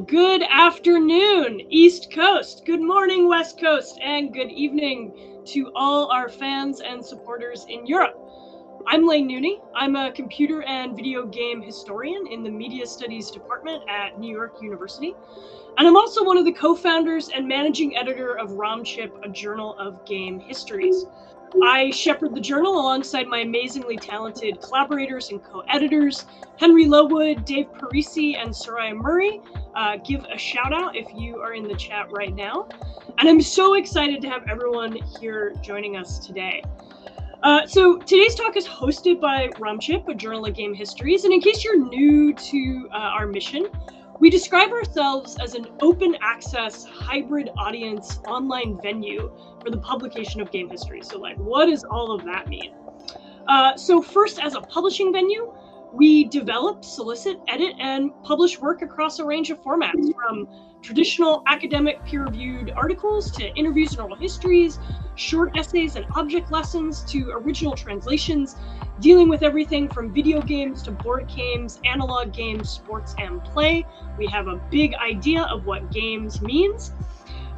Good afternoon, East Coast. Good morning, West Coast, and good evening to all our fans and supporters in Europe. I'm Lane Nooney. I'm a computer and video game historian in the Media Studies Department at New York University. And I'm also one of the co-founders and managing editor of ROMchip, a journal of game histories. I shepherd the journal alongside my amazingly talented collaborators and co-editors, Henry Lowood, Dave Parisi, and Soraya Murray. Give a shout out if you are in the chat right now. And I'm so excited to have everyone here joining us today. So today's talk is hosted by ROMchip, a journal of game histories. And in case you're new to our mission, we describe ourselves as an open access hybrid audience online venue for the publication of game history. So what does all of that mean? So first, as a publishing venue, we develop, solicit, edit, and publish work across a range of formats, from traditional academic peer-reviewed articles to interviews and oral histories, short essays and object lessons, to original translations, dealing with everything from video games to board games, analog games, sports, and play. We have a big idea of what games means.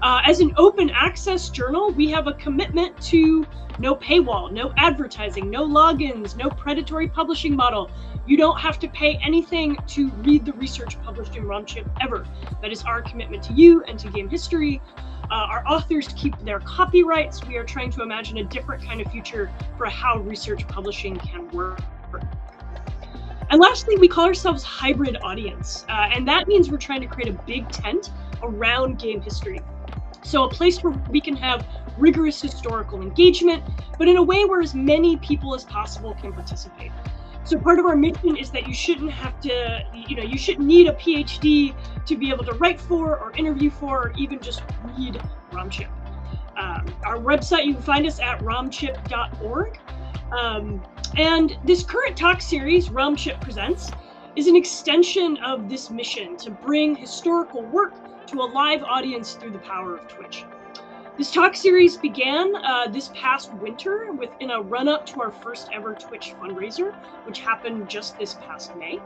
As an open access journal, we have a commitment to no paywall, no advertising, no logins, no predatory publishing model. You don't have to pay anything to read the research published in ROMchip ever. That is our commitment to you and to game history. Our authors keep their copyrights. We are trying to imagine a different kind of future for how research publishing can work. And lastly, we call ourselves hybrid audience. And that means we're trying to create a big tent around game history. So a place where we can have rigorous historical engagement, but in a way where as many people as possible can participate. So part of our mission is that you shouldn't have to, you shouldn't need a PhD to be able to write for or interview for or even just read ROMchip. Our website, you can find us at romchip.org. And this current talk series, ROMchip Presents, is an extension of this mission to bring historical work to a live audience through the power of Twitch. This talk series began this past winter in a run-up to our first ever Twitch fundraiser, which happened just this past May.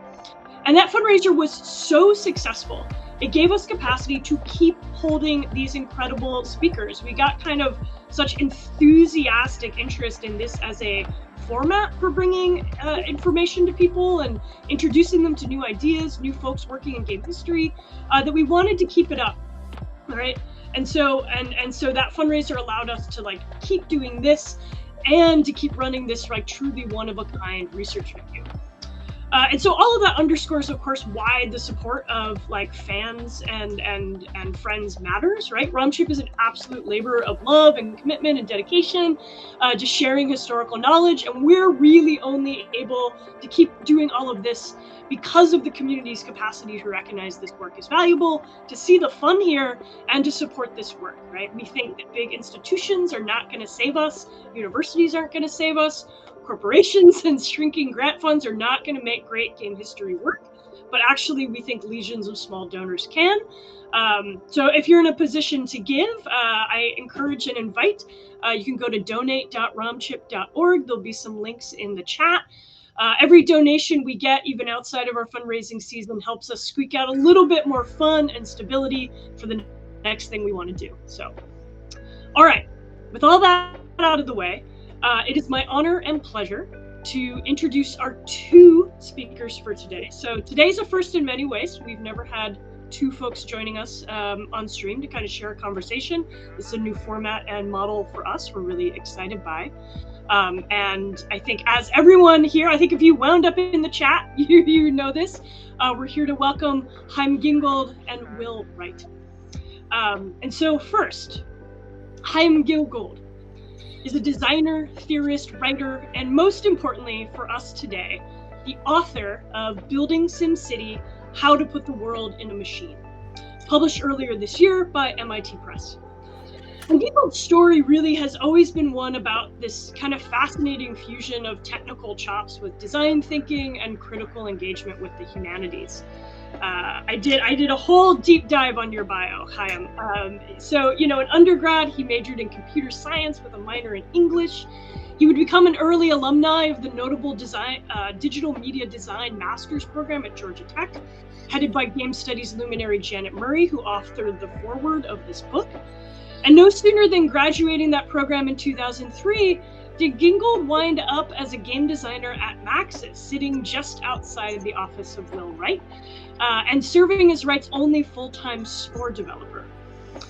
And that fundraiser was so successful, it gave us capacity to keep holding these incredible speakers. We got kind of such enthusiastic interest in this as a format for bringing information to people and introducing them to new ideas, new folks working in game history, that we wanted to keep it up, all right? And so that fundraiser allowed us to keep doing this and to keep running this truly one-of-a-kind research venue. And so all of that underscores, of course, why the support of fans and friends matters, right? ROMchip is an absolute labor of love and commitment and dedication, just sharing historical knowledge. And we're really only able to keep doing all of this because of the community's capacity to recognize this work is valuable, to see the fun here, and to support this work, right? We think that big institutions are not going to save us, universities aren't going to save us, corporations and shrinking grant funds are not going to make great game history work, but actually we think legions of small donors can. So if you're in a position to give, I encourage and invite. You can go to donate.romchip.org. There'll be some links in the chat. Every donation we get, even outside of our fundraising season, helps us squeak out a little bit more fun and stability for the next thing we want to do. So, all right, with all that out of the way, it is my honor and pleasure to introduce our two speakers for today. So today's a first in many ways. We've never had two folks joining us on stream to kind of share a conversation. This is a new format and model for us. We're really excited by. And I think as everyone here, I think if you wound up in the chat, you know this. We're here to welcome Chaim Gingold and Will Wright. And so first, Chaim Gingold is a designer, theorist, writer, and most importantly for us today, the author of Building SimCity, How to Put the World in a Machine, published earlier this year by MIT Press. And Gingold's story really has always been one about this kind of fascinating fusion of technical chops with design thinking and critical engagement with the humanities. I did a whole deep dive on your bio, Chaim. So, in undergrad, he majored in computer science with a minor in English. He would become an early alumni of the notable digital media design master's program at Georgia Tech. headed by game studies luminary Janet Murray, who authored the foreword of this book. And no sooner than graduating that program in 2003 did Gingold wind up as a game designer at Maxis, sitting just outside the office of Will Wright, and serving as Wright's only full-time Spore developer.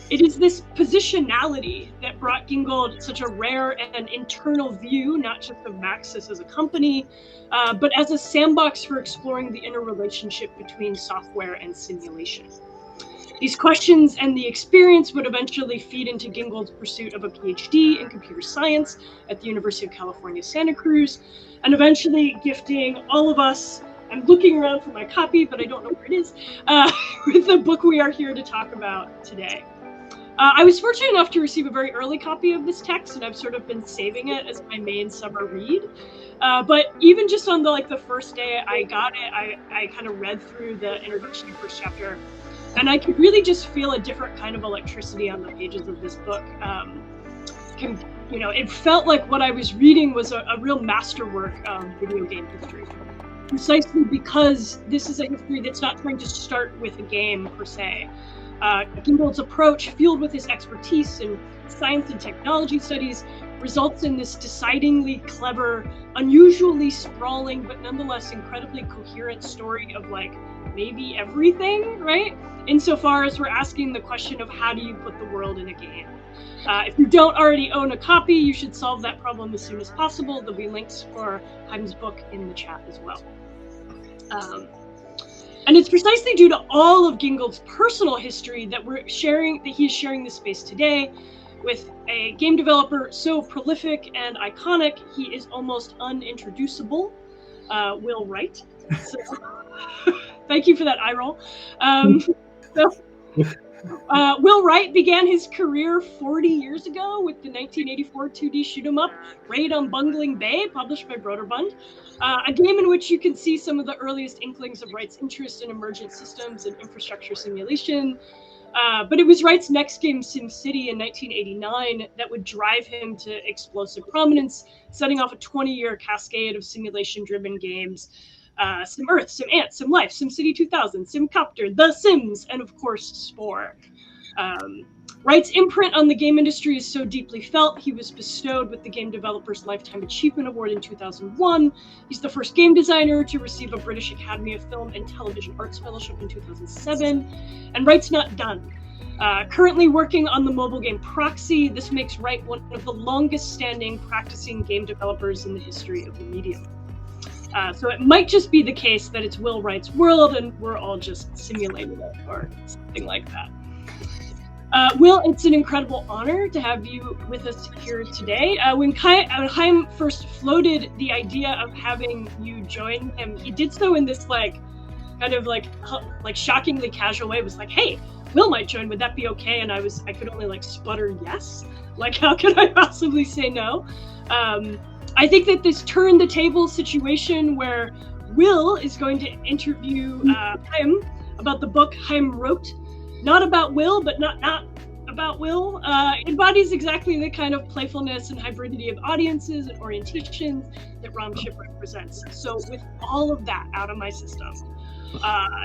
It is this positionality that brought Gingold such a rare and internal view, not just of Maxis as a company, but as a sandbox for exploring the interrelationship between software and simulation. These questions and the experience would eventually feed into Gingold's pursuit of a PhD in computer science at the University of California, Santa Cruz, and eventually gifting all of us, I'm looking around for my copy, but I don't know where it is, with the book we are here to talk about today. I was fortunate enough to receive a very early copy of this text, and I've sort of been saving it as my main summer read. But even just on the first day I got it, I kind of read through the introduction first chapter, and I could really just feel a different kind of electricity on the pages of this book. It felt like what I was reading was a real masterwork of video game history. Precisely because this is a history that's not trying to start with a game per se. Gingold's approach, fueled with his expertise in science and technology studies, results in this decidedly clever, unusually sprawling, but nonetheless incredibly coherent story of maybe everything, right? Insofar as we're asking the question of how do you put the world in a game? If you don't already own a copy, you should solve that problem as soon as possible. There'll be links for Chaim's book in the chat as well. And it's precisely due to all of Gingold's personal history that he's sharing this space today with a game developer so prolific and iconic, he is almost unintroducible, Will Wright. So, thank you for that eye roll. Will Wright began his career 40 years ago with the 1984 2D shoot-'em-up Raid on Bungling Bay, published by Broderbund, a game in which you can see some of the earliest inklings of Wright's interest in emergent systems and infrastructure simulation. But it was Wright's next game, SimCity, in 1989, that would drive him to explosive prominence, setting off a 20-year cascade of simulation-driven games. Sim Earth, Sim Ant, Sim Life, SimCity 2000, SimCopter, The Sims, and of course, Spore. Wright's imprint on the game industry is so deeply felt, he was bestowed with the Game Developers Lifetime Achievement Award in 2001. He's the first game designer to receive a British Academy of Film and Television Arts Fellowship in 2007. And Wright's not done. Currently working on the mobile game Proxy, this makes Wright one of the longest-standing practicing game developers in the history of the medium. So it might just be the case that it's Will Wright's world and we're all just simulating it or something like that. Will, it's an incredible honor to have you with us here today. When Chaim first floated the idea of having you join him, he did so in this shockingly casual way. It was like, hey, Will might join, would that be okay? And I could only sputter yes. How could I possibly say no? I think that this turned the table situation where Will is going to interview Chaim about the book Chaim wrote, not about Will, but not about Will, embodies exactly the kind of playfulness and hybridity of audiences and orientations that ROMchip represents. So with all of that out of my system,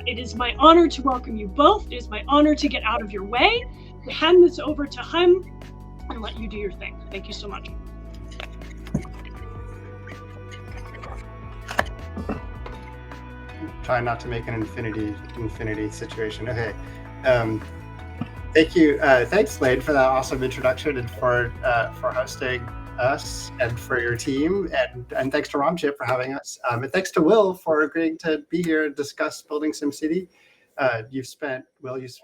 it is my honor to welcome you both. It is my honor to get out of your way, to hand this over to Chaim and let you do your thing. Thank you so much. Try not to make an infinity situation. Okay. Thank you. Thanks, Lane, for that awesome introduction and for hosting us and for your team. And thanks to ROMchip for having us. And thanks to Will for agreeing to be here and discuss Building SimCity. You've spent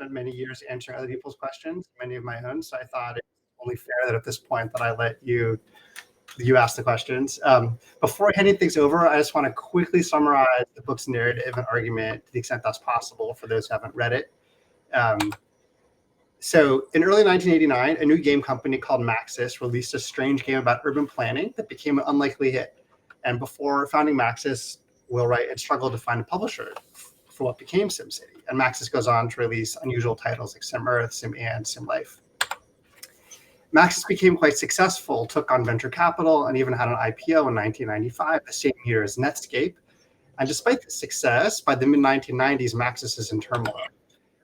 many years answering other people's questions, many of my own. So I thought it was only fair that at this point that I let you ask the questions. Before handing things over, I just want to quickly summarize the book's narrative and argument to the extent that's possible for those who haven't read it. So in early 1989, a new game company called Maxis released a strange game about urban planning that became an unlikely hit. And before founding Maxis, Will Wright had struggled to find a publisher for what became SimCity. And Maxis goes on to release unusual titles like Sim Earth, Sim Ant, Sim Life. Maxis became quite successful, took on venture capital, and even had an IPO in 1995, the same year as Netscape. And despite the success, by the mid-1990s, Maxis is in turmoil.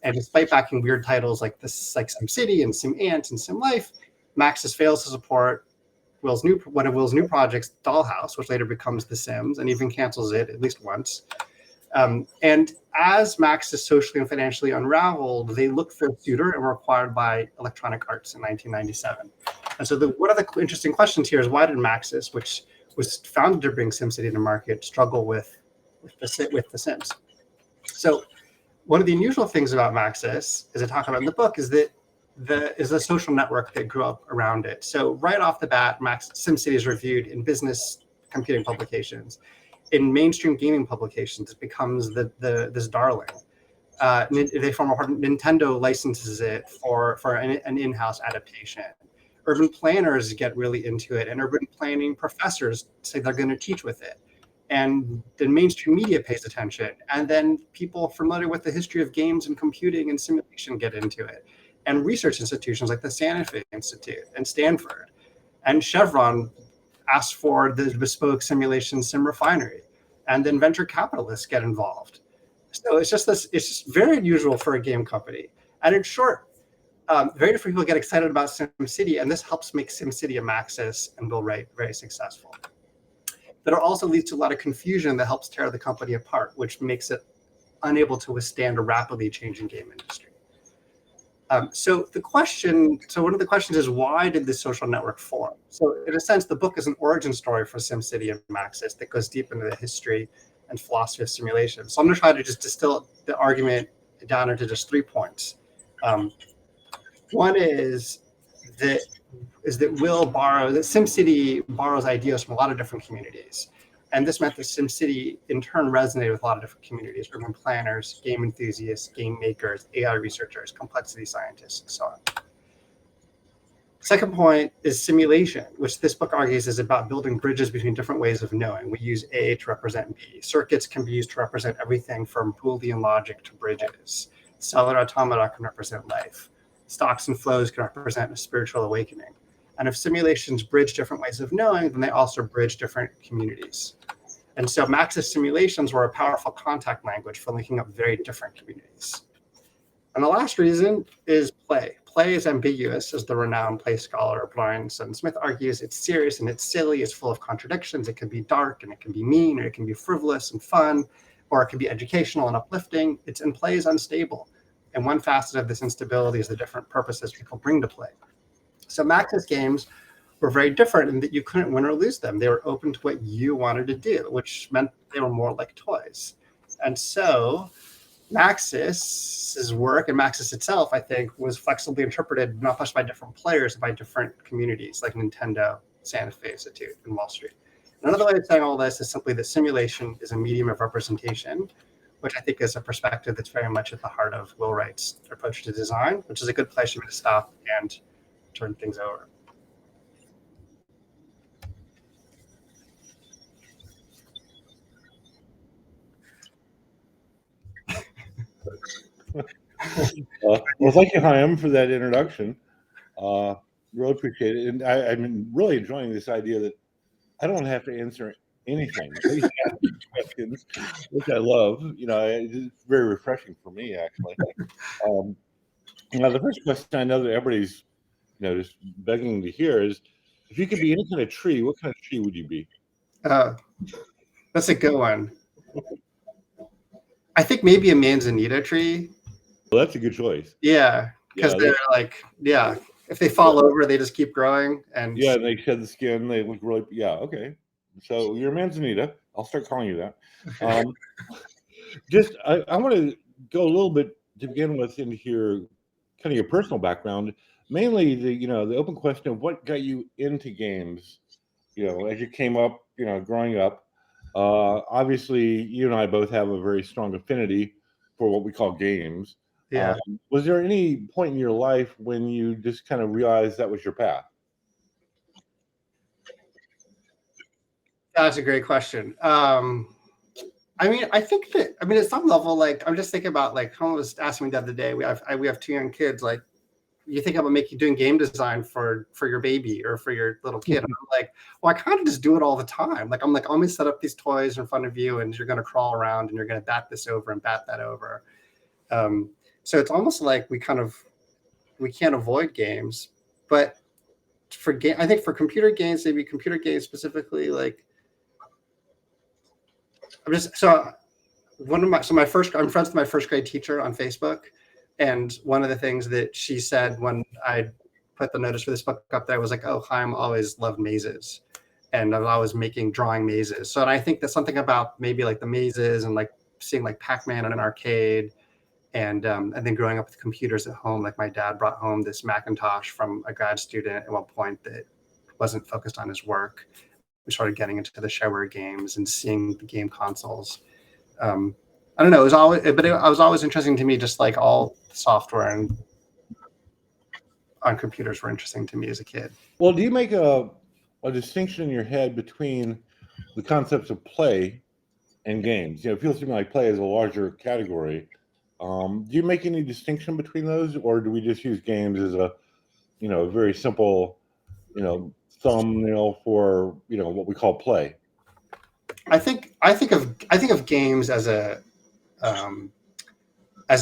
And despite backing weird titles like SimCity and SimAnt and SimLife, Maxis fails to support one of Will's new projects, Dollhouse, which later becomes The Sims, and even cancels it at least once. And as Maxis socially and financially unraveled, they looked for a suitor and were acquired by Electronic Arts in 1997. And so one of the interesting questions here is, why did Maxis, which was founded to bring SimCity to market, struggle with the Sims? So one of the unusual things about Maxis, as I talk about in the book, is that the social network that grew up around it. So right off the bat, SimCity is reviewed in business computing publications. In mainstream gaming publications, it becomes this darling. They form a Nintendo licenses it for an in-house adaptation. Urban planners get really into it, and urban planning professors say they're going to teach with it. And the mainstream media pays attention. And then people familiar with the history of games and computing and simulation get into it. And research institutions like the Santa Fe Institute and Stanford and Chevron ask for the bespoke simulation sim refinery. And then venture capitalists get involved. So it's just very unusual for a game company. And in short, very different people get excited about SimCity, and this helps make SimCity a Maxis and Will Wright very successful. But it also leads to a lot of confusion that helps tear the company apart, which makes it unable to withstand a rapidly changing game industry. So one of the questions is, why did this social network form? So in a sense, the book is an origin story for SimCity and Maxis that goes deep into the history and philosophy of simulation. So I'm going to try to just distill the argument down into just 3 points. One is that SimCity borrows ideas from a lot of different communities. And this meant that SimCity in turn resonated with a lot of different communities: urban planners, game enthusiasts, game makers, AI researchers, complexity scientists, and so on. Second point is simulation, which this book argues is about building bridges between different ways of knowing. We use A to represent B. Circuits can be used to represent everything from Boolean logic to bridges. Cellular automata can represent life. Stocks and flows can represent a spiritual awakening. And if simulations bridge different ways of knowing, then they also bridge different communities. And so Maxis simulations were a powerful contact language for linking up very different communities. And the last reason is play. Play is ambiguous, as the renowned play scholar Brian Smith argues. It's serious and it's silly, it's full of contradictions. It can be dark and it can be mean, or it can be frivolous and fun, or it can be educational and uplifting. And play is unstable. And one facet of this instability is the different purposes people bring to play. So Maxis games were very different in that you couldn't win or lose them. They were open to what you wanted to do, which meant they were more like toys. And so Maxis's work, and Maxis itself, I think, was flexibly interpreted not just by different players, but by different communities like Nintendo, Santa Fe Institute, and Wall Street. Another way of saying all this is simply that simulation is a medium of representation, which I think is a perspective that's very much at the heart of Will Wright's approach to design, which is a good place for me to stop and turn things over. Well, thank you, Chaim, for that introduction. Really appreciate it. And I'm really enjoying this idea that I don't have to answer anything. Please ask me questions, which I love. It's very refreshing for me, actually. Now, the first question I know that everybody's just begging to hear is, if you could be any kind of tree, what kind of tree would you be? That's a good one. I think maybe a manzanita tree. Well, that's a good choice. Yeah, because they're if they fall over, they just keep growing. And yeah, they shed the skin. They look really, okay. So you're a manzanita. I'll start calling you that. I want to go a little bit to begin with into kind of your personal background, mainly the open question of what got you into games, as you came up, growing up. Obviously, you and I both have a very strong affinity for what we call games. Yeah. Was there any point in your life when you just kind of realized that was your path? That's a great question. I think that, at some level, I'm just thinking about, someone was asking me the other day, we have 2 young kids, you think about doing game design for your baby or for your little kid. And I'm like, well, I kind of just do it all the time. Like, I'm like, I'm going to set up these toys in front of you and you're going to crawl around and you're going to bat this over and bat that over. So it's almost like we can't avoid games, but I think for computer games, maybe computer games specifically, like I'm friends with my first grade teacher on Facebook. And one of the things that she said when I put the notice for this book up there was like, oh, Chaim always loved mazes. And I was always drawing mazes. So, and I think that's something about maybe like the mazes and like seeing like Pac-Man in an arcade. And then growing up with computers at home, like my dad brought home this Macintosh from a grad student at one point that wasn't focused on his work. We started getting into the shareware games and seeing the game consoles. I don't know. It was always interesting to me, just like all software and on computers were interesting to me as a kid. Well, do you make a distinction in your head between the concepts of play and games? It feels to me like play is a larger category. Do you make any distinction between those, or do we just use games as a very simple thumbnail for what we call play? I think of games as a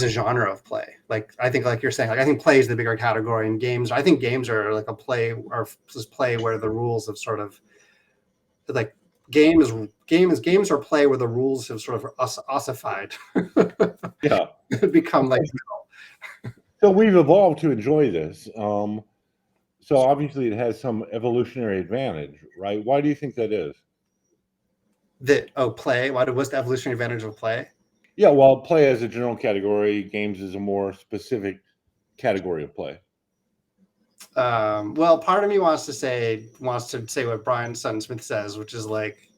genre of play. Like I think, like you're saying, like I think play is the bigger category, and games. I think games are like a play, or just play where the rules have sort of like games are play where the rules have sort of ossified. Yeah, become like. So we've evolved to enjoy this. So obviously it has some evolutionary advantage, right? Why do you think that is? Play. What's the evolutionary advantage of play? Yeah, well, play as a general category, games is a more specific category of play. Well, part of me wants to say what Brian Sutton Smith says, which is like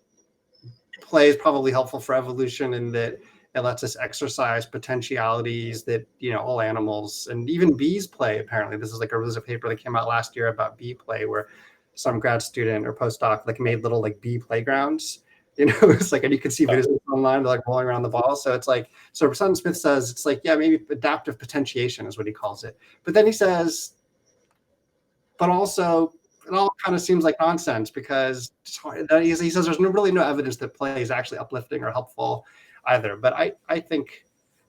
play is probably helpful for evolution in that it lets us exercise potentialities that all animals and even bees play. Apparently, there's a paper that came out last year about bee play, where some grad student or postdoc like made little like bee playgrounds. It's like, and you can see videos online, they're like rolling around the ball. So it's like, so Sutton Smith says it's like, yeah, maybe adaptive potentiation is what he calls it. But then he says, but also it all kind of seems like nonsense because he says there's really no evidence that play is actually uplifting or helpful either. But I think,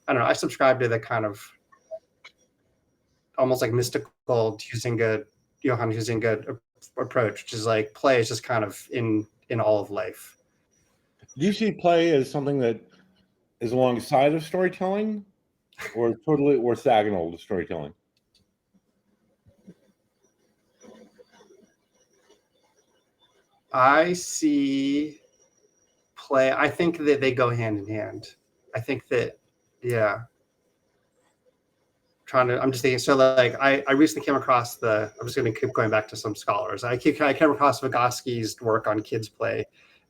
I don't know, I subscribe to the kind of almost like mystical Johann Huizinga approach, which is like play is just kind of in all of life. Do you see play as something that is alongside of storytelling or totally orthogonal to storytelling? I see play. I think that they go hand in hand. I think that, yeah. I'm just thinking, so like I recently came across I'm just going to keep going back to some scholars. I came across Vygotsky's work on kids play in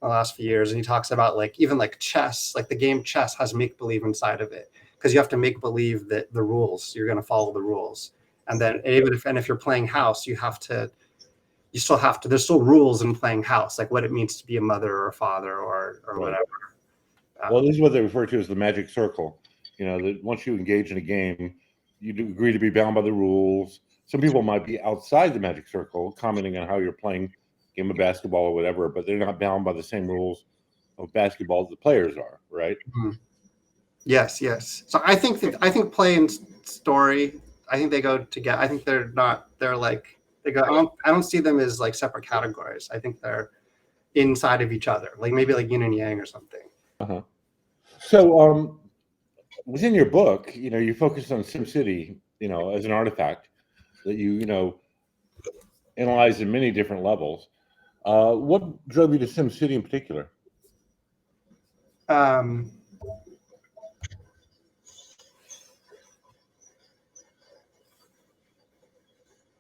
the last few years, and he talks about like even like chess, like the game chess has make-believe inside of it, because you have to make believe that the rules, you're going to follow the rules. And then if you're playing house, there's still rules in playing house, like what it means to be a mother or a father or Right. Whatever. Well, this is what they refer to as the magic circle. That once you engage in a game, you do agree to be bound by the rules. Some people might be outside the magic circle, commenting on how you're playing a game of basketball or whatever, but they're not bound by the same rules of basketball as the players are, right? Mm-hmm. Yes. So I think play and story, I think they go together. I think they're like, they go, I don't see them as like separate categories. I think they're inside of each other, like maybe like yin and yang or something. Uh-huh. So within your book, you focus on SimCity, as an artifact that you analyze in many different levels. What drove you to SimCity in particular?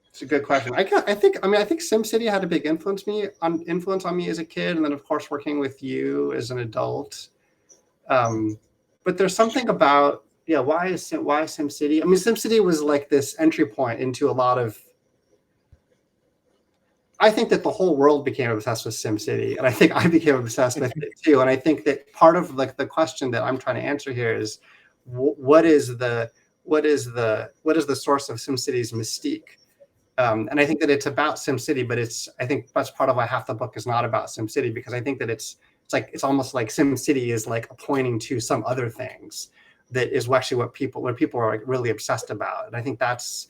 It's a good question. I think SimCity had a big influence on me as a kid, and then of course working with you as an adult. But there's something about why SimCity? I mean, SimCity was like this entry point into a lot of. I think that the whole world became obsessed with SimCity, and I think I became obsessed with it too. And I think that part of like the question that I'm trying to answer here is, what is the what is the source of SimCity's mystique? And I think that it's about SimCity, but I think that's part of why half the book is not about SimCity, because I think that it's almost like SimCity is like pointing to some other things that is actually what people are like really obsessed about. And I think that's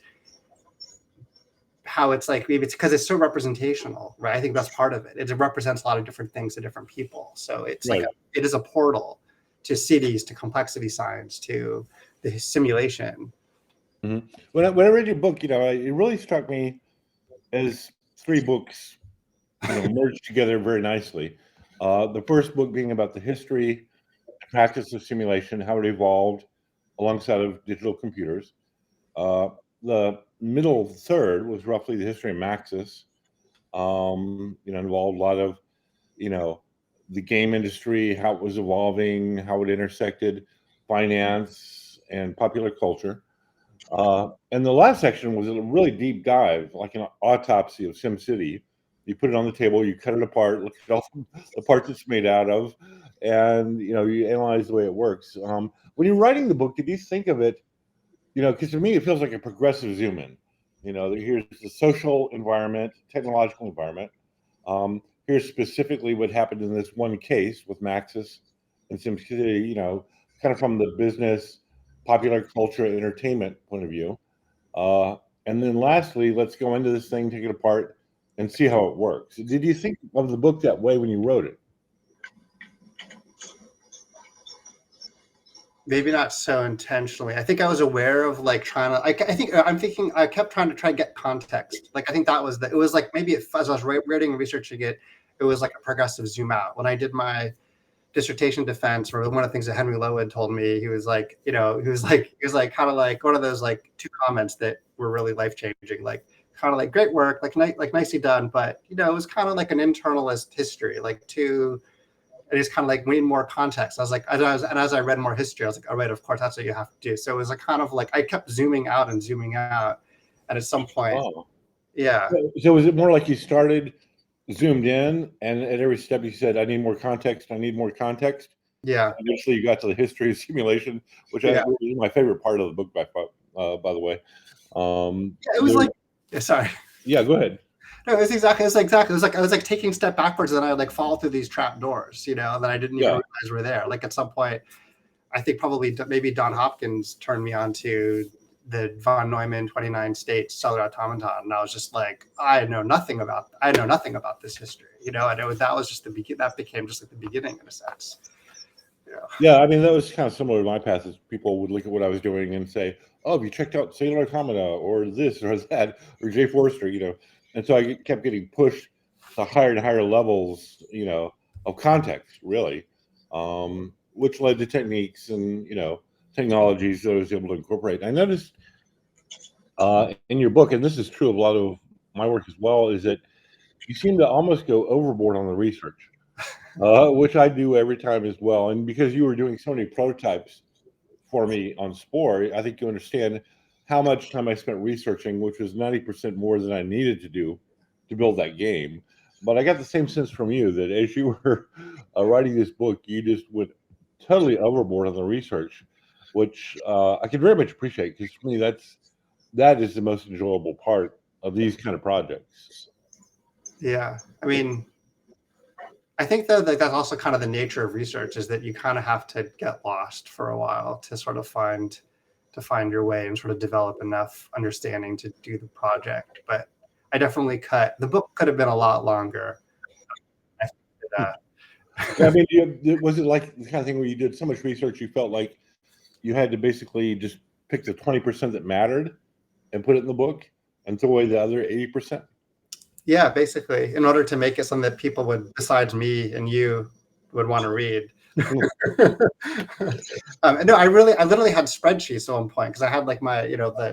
how it's like, maybe it's because it's so representational, right? I think that's part of it. It represents a lot of different things to different people. So it's Right. like it is a portal to cities, to complexity science, to the simulation. Mm-hmm. When I read your book, it really struck me as three books, merged together very nicely. The first book being about the history, the practice of simulation, how it evolved alongside of digital computers. The middle third was roughly the history of Maxis. Involved a lot of, the game industry, how it was evolving, how it intersected finance and popular culture. And the last section was a really deep dive, like an autopsy of SimCity. You put it on the table, you cut it apart, look at all the parts it's made out of, and you analyze the way it works. When you're writing the book, did you think of it? Because to me, it feels like a progressive zoom in. Here's the social environment, technological environment. Here's specifically what happened in this one case with Maxis and SimCity. Kind of from the business, popular culture, entertainment point of view. And then lastly, let's go into this thing, take it apart, and see how it works. Did you think of the book that way when you wrote it? Maybe not so intentionally. I think I was aware of like trying to. I kept trying to get context. Like I think that was it was like maybe as I was reading and researching it, it was like a progressive zoom out. When I did my dissertation defense, or one of the things that Henry Lowood told me, he was like kind of like one of those like two comments that were really life changing. Like kind of like great work, like nicely done, but it was kind of like an internalist history, like too. I just kind of like need more context. I was like, as I read more history, I was like, all right, of course, that's what you have to do. So it was like kind of like I kept zooming out, and at some point, yeah. So was it more like you started zoomed in, and at every step you said, "I need more context. I need more context." Yeah. Eventually, you got to the history of simulation, which is my favorite part of the book, by the way. It was like, sorry. Yeah, go ahead. No, it was exactly. It was like I was like taking a step backwards, and then I would like fall through these trap doors, that I didn't even realize were there. Like at some point, I think probably maybe Don Hopkins turned me on to the von Neumann 29 states cellular automaton, and I was just like, I know nothing about this history, and that was just that became just like the beginning in a sense. Yeah, I mean that was kind of similar to my path. As people would look at what I was doing and say, "Oh, have you checked out cellular automata or this or that or Jay Forrester?" And so I kept getting pushed to higher and higher levels, of context, really, which led to techniques and technologies that I was able to incorporate. I noticed in your book, and this is true of a lot of my work as well, is that you seem to almost go overboard on the research, which I do every time as well. And because you were doing so many prototypes for me on Spore, I think you understand how much time I spent researching, which was 90% more than I needed to do to build that game. But I got the same sense from you that as you were writing this book, you just went totally overboard on the research, which I can very much appreciate, because for me, that is the most enjoyable part of these kind of projects. Yeah, I mean, I think that that's also kind of the nature of research, is that you kind of have to get lost for a while to sort of find your way and sort of develop enough understanding to do the project. But I definitely the book could have been a lot longer. I mean, was it like the kind of thing where you did so much research you felt like you had to basically just pick the 20% that mattered and put it in the book and throw away the other 80%? Yeah, basically, in order to make it something that people would, besides me and you, would want to read. No, I literally had spreadsheets at one point, because I had like my,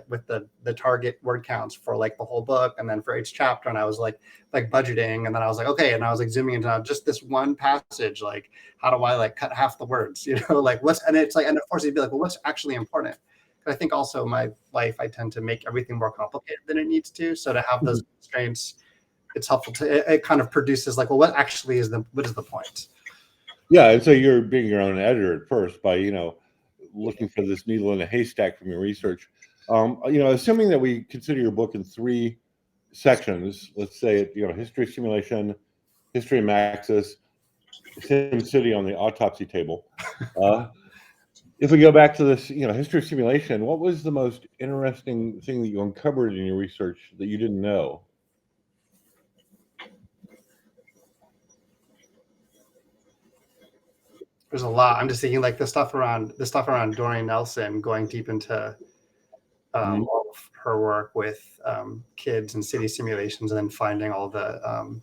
with the target word counts for like the whole book, and then for each chapter, and I was like budgeting, and then I was like, okay, and I was like zooming into just this one passage, like how do I like cut half the words, like and it's like, and of course you'd be like, well, what's actually important? I think also in my life, I tend to make everything more complicated than it needs to. So to have those constraints, it's helpful it kind of produces like, well, what is the point? Yeah, and so you're being your own editor at first by looking for this needle in a haystack from your research. Assuming that we consider your book in 3 sections, let's say, history simulation, history of Maxis, SimCity on the autopsy table. If we go back to this, history of simulation, what was the most interesting thing that you uncovered in your research that you didn't know? There's a lot. I'm just thinking like the stuff around Dorian Nelson, going deep into all of her work with kids and city simulations, and then finding all the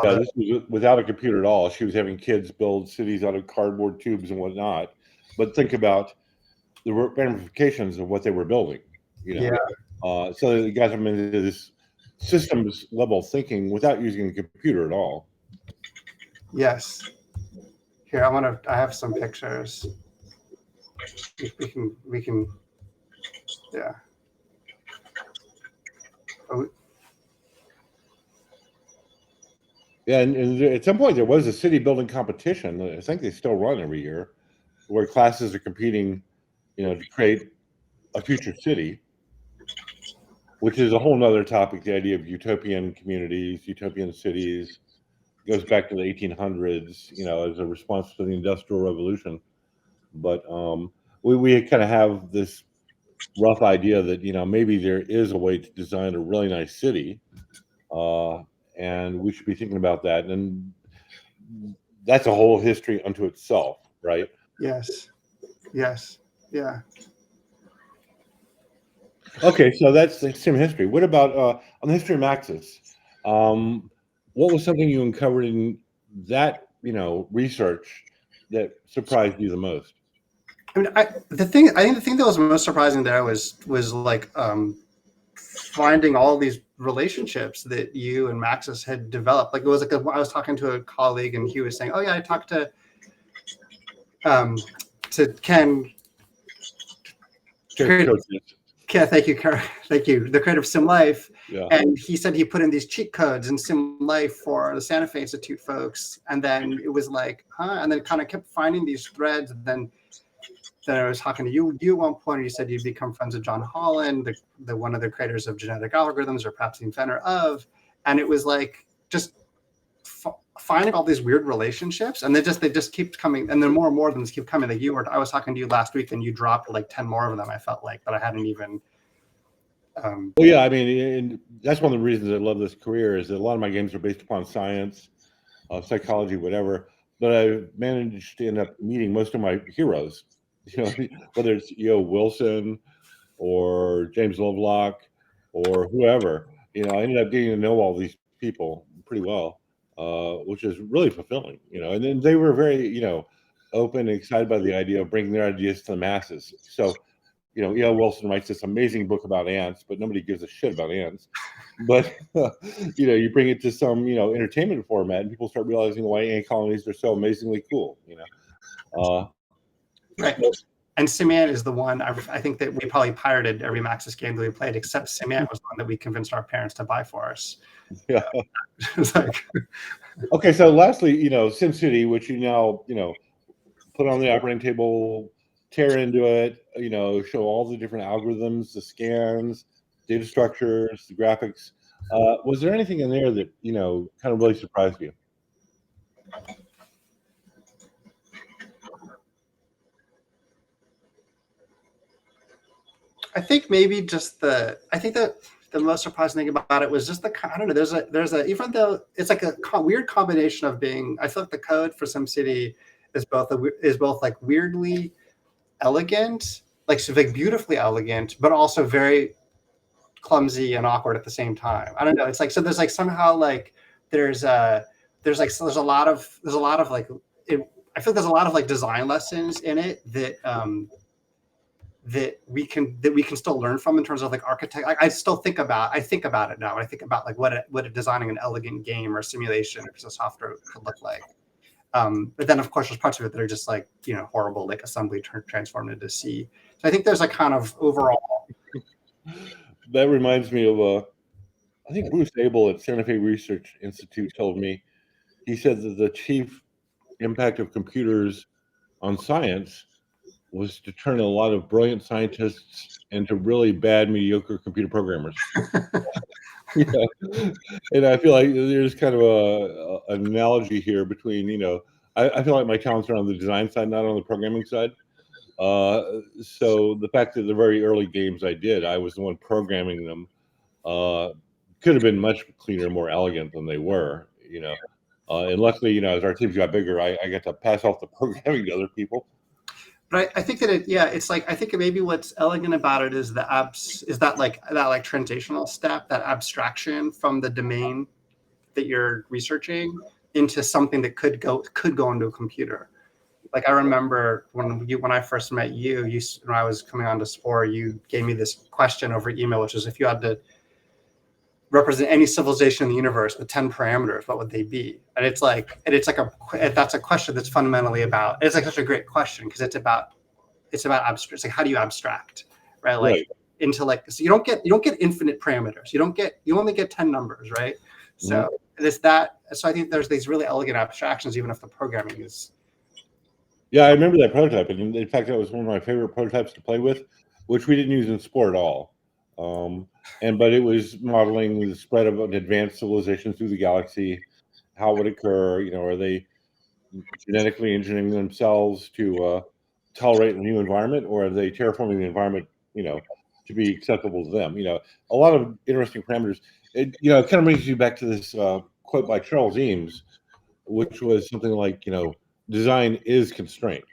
this was without a computer at all. She was having kids build cities out of cardboard tubes and whatnot. But think about the ramifications of what they were building. So you got them into this systems level thinking without using a computer at all. Yes. Here, I have some pictures. We can. Yeah. Yeah, and at some point there was a city building competition. I think they still run every year, where classes are competing, to create a future city, which is a whole nother topic. The idea of utopian communities, utopian cities, goes back to the 1800s, as a response to the Industrial Revolution. But we kind of have this rough idea that maybe there is a way to design a really nice city, and we should be thinking about that. And that's a whole history unto itself, right? Yes. Yeah. Okay, so that's the sim history. What about on the history of Maxis? What was something you uncovered in that research that surprised you the most? I mean, I think the thing that was most surprising there was like finding all these relationships that you and Maxis had developed. Like it was like I was talking to a colleague and he was saying, "Oh yeah, I talked to Ken." Yeah, thank you, the creator of Sim Life. Yeah. And he said he put in these cheat codes in Sim Life for the Santa Fe Institute folks, and then it was like, huh? And then kind of kept finding these threads. And then I was talking to you at one point, and you said you'd become friends with John Holland, the one of the creators of genetic algorithms, or perhaps the inventor of. And it was like just finding all these weird relationships, and they just keep coming, and then more and more of them just keep coming. Like I was talking to you last week, and you dropped like 10 more of them. I felt like, but I hadn't even. Well, yeah, I mean, and that's one of the reasons I love this career is that a lot of my games are based upon science, psychology, whatever. But I've managed to end up meeting most of my heroes. Whether it's E.O. Wilson or James Lovelock or whoever. I ended up getting to know all these people pretty well. Which is really fulfilling, and then they were very, open and excited by the idea of bringing their ideas to the masses. So, E.L. Wilson writes this amazing book about ants, but nobody gives a shit about ants. But, you bring it to some, entertainment format, and people start realizing why ant colonies are so amazingly cool, Right. And SimAnt is the one, I think that we probably pirated every Maxis game that we played, except SimAnt was the one that we convinced our parents to buy for us. Yeah. It's like, okay, so lastly, SimCity, which you now, put on the operating table, tear into it, show all the different algorithms, the scans, data structures, the graphics. Was there anything in there that, kind of really surprised you? I think maybe I think that the most surprising thing about it was just I don't know, there's a, even though it's like a weird combination of being, I feel like the code for SimCity is both like weirdly elegant, like sort of like beautifully elegant, but also very clumsy and awkward at the same time. I don't know. It's like, so there's like somehow like there's a lot of like I feel like there's a lot of like design lessons in it that that we can still learn from in terms of like architect. I think about it now. I think about like what designing an elegant game or simulation or piece of software could look like. But then of course there's parts of it that are just like, horrible, like assembly transformed into C. So I think there's a kind of overall. That reminds me of I think Bruce Abel at Santa Fe Research Institute told me, he said that the chief impact of computers on science was to turn a lot of brilliant scientists into really bad, mediocre computer programmers. Yeah. And I feel like there's kind of an analogy here between, I feel like my talents are on the design side, not on the programming side. So the fact that the very early games I was the one programming them, could have been much cleaner, more elegant than they were, and luckily, as our teams got bigger, I got to pass off the programming to other people. But I think that it's like, I think maybe what's elegant about it is that translational step, that abstraction from the domain that you're researching into something that could go into a computer. Like I remember when I first met you, when I was coming on to SPORE, you gave me this question over email, which is, if you had to represent any civilization in the universe with 10 parameters, what would they be? And that's a question that's fundamentally about, it's like such a great question because it's about abstract. It's like, how do you abstract, right? Like Right. into like, so you don't get infinite parameters. You only get 10 numbers, right? So there's that. So I think there's these really elegant abstractions, even if the programming is. Yeah, I remember that prototype, and in fact, that was one of my favorite prototypes to play with, which we didn't use in SPORE at all. But it was modeling the spread of an advanced civilization through the galaxy, how it would occur. Are they genetically engineering themselves to tolerate a new environment, or are they terraforming the environment, to be acceptable to them? A lot of interesting parameters. It kind of brings you back to this quote by Charles Eames, which was something like, design is constraint.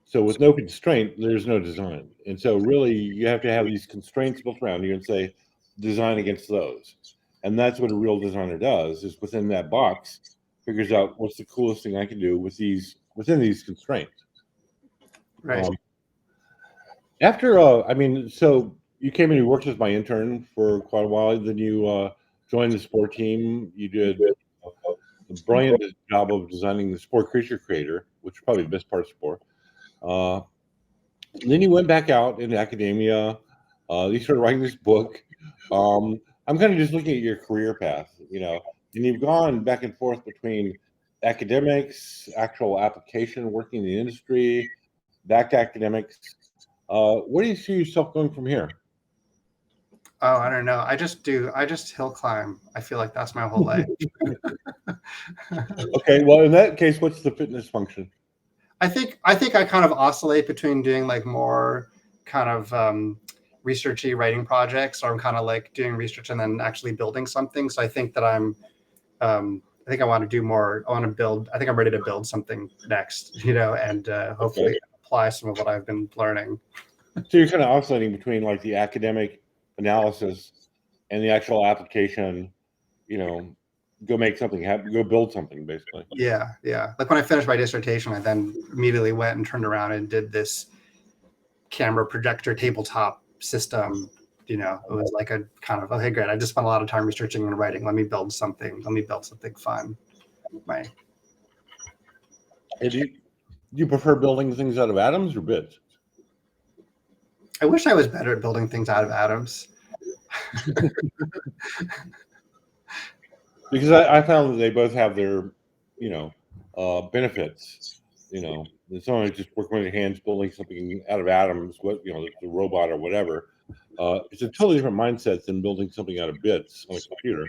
So with no constraint, there's no design. And so really you have to have these constraints built around you and say, design against those. And that's what a real designer does, is within that box, figures out what's the coolest thing I can do within these constraints. Right. So you came in, you worked as my intern for quite a while, then you joined the SPORE team. You did a brilliant job of designing the SPORE Creature Creator, which is probably the best part of SPORE. Then you went back out into academia. You started writing this book. I'm kind of just looking at your career path, and you've gone back and forth between academics, actual application, working in the industry, back to academics. Where do you see yourself going from here? Oh, I don't know. I just hill climb. I feel like that's my whole life. Okay, well, in that case, what's the fitness function? I think I kind of oscillate between doing like more kind of researchy writing projects, or I'm kind of like doing research and then actually building something. So I think that I think I want to do more. I want to build. I think I'm ready to build something next, and hopefully apply some of what I've been learning. So you're kind of oscillating between like the academic analysis and the actual application, go make something happen, go build something, basically. Yeah. Like when I finished my dissertation, I then immediately went and turned around and did this camera projector tabletop system. It was like a kind of, okay, great. I just spent a lot of time researching and writing. Let me build something fun. Do you prefer building things out of atoms or bits? I wish I was better at building things out of atoms. Because I found that they both have their, benefits. It's not like just working with your hands, building something out of atoms, the robot or whatever. It's a totally different mindset than building something out of bits on a computer.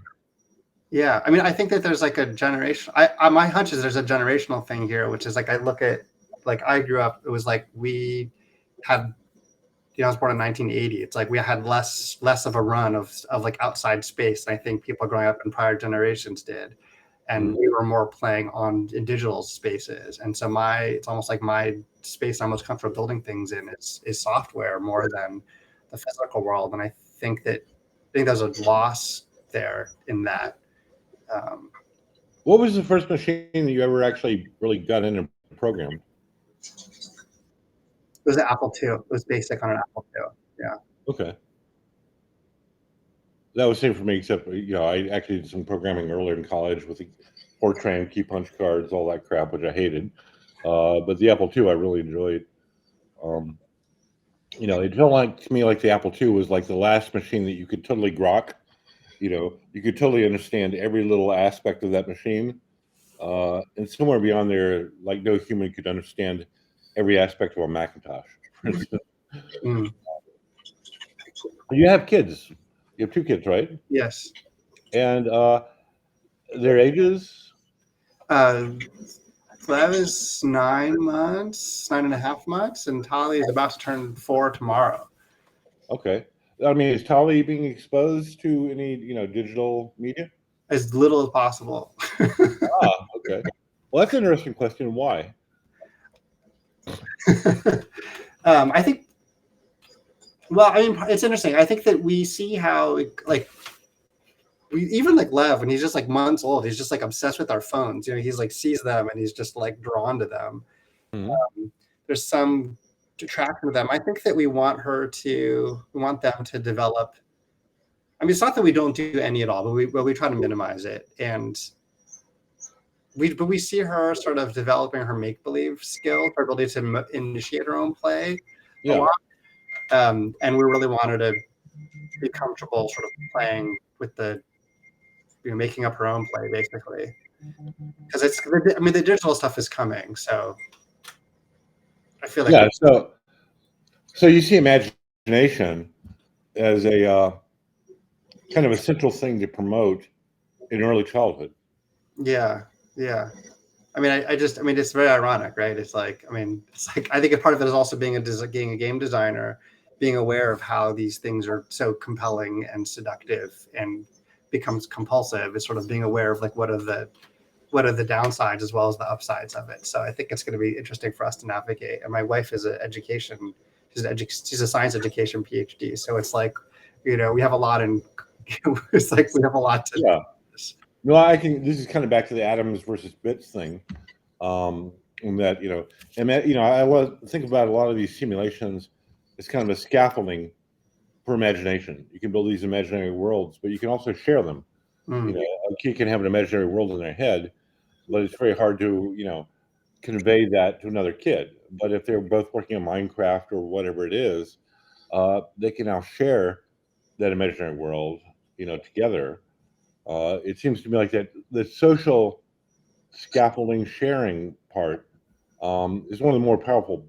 Yeah, I mean, I think that there's like a generation. My hunch is there's a generational thing here, which is like I look at, like I grew up. It was like we had, I was born in 1980. It's like we had less of a run of like outside space than I think people growing up in prior generations did, and we were more playing in digital spaces. And so it's almost like my space I'm most comfortable building things in is software more than the physical world. And I think there's a loss there in that. What was the first machine that you ever actually really got in and programmed? It was an Apple II. It was basic on an Apple II. Yeah. Okay. That was the same for me, except, I actually did some programming earlier in college with the Fortran, key punch cards, all that crap, which I hated. But the Apple II I really enjoyed. It felt like to me like the Apple II was like the last machine that you could totally grok. You could totally understand every little aspect of that machine. And somewhere beyond there, like no human could understand every aspect of a Macintosh, for instance. Mm. You have kids. You have 2 kids, right? Yes. And their ages? Flev is 9 months, 9.5 months, and Tali is about to turn 4 tomorrow. Okay. I mean, is Tali being exposed to any, digital media? As little as possible. Okay. Well, that's an interesting question. Why? I think, well, I mean, it's interesting. I think that we see how, even like Lev, when he's just like months old, he's just like obsessed with our phones. He's like sees them and he's just like drawn to them. Mm-hmm. There's some attraction to them. I think that we want them to develop. I mean, it's not that we don't do any at all, but we try to minimize it. And we see her sort of developing her make-believe skill, her ability to initiate her own play a lot. And we really wanted to be comfortable sort of playing with making up her own play, basically. Because the digital stuff is coming, so I feel like so you see imagination as a kind of essential thing to promote in early childhood. Yeah. I mean, it's very ironic, right? It's like I think a part of it is also being a game designer, being aware of how these things are so compelling and seductive and becomes compulsive. It's sort of being aware of like what are the downsides as well as the upsides of it. So I think it's going to be interesting for us to navigate. And my wife is she's a science education PhD. So it's like, we have a lot it's like we have a lot to. Yeah. No, this is kind of back to the atoms versus bits thing. In that, I think about a lot of these simulations. It's kind of a scaffolding for imagination. You can build these imaginary worlds, but you can also share them. Mm. A kid can have an imaginary world in their head, but it's very hard to, convey that to another kid. But if they're both working on Minecraft or whatever it is, they can now share that imaginary world, together. It seems to me like that the social scaffolding sharing part is one of the more powerful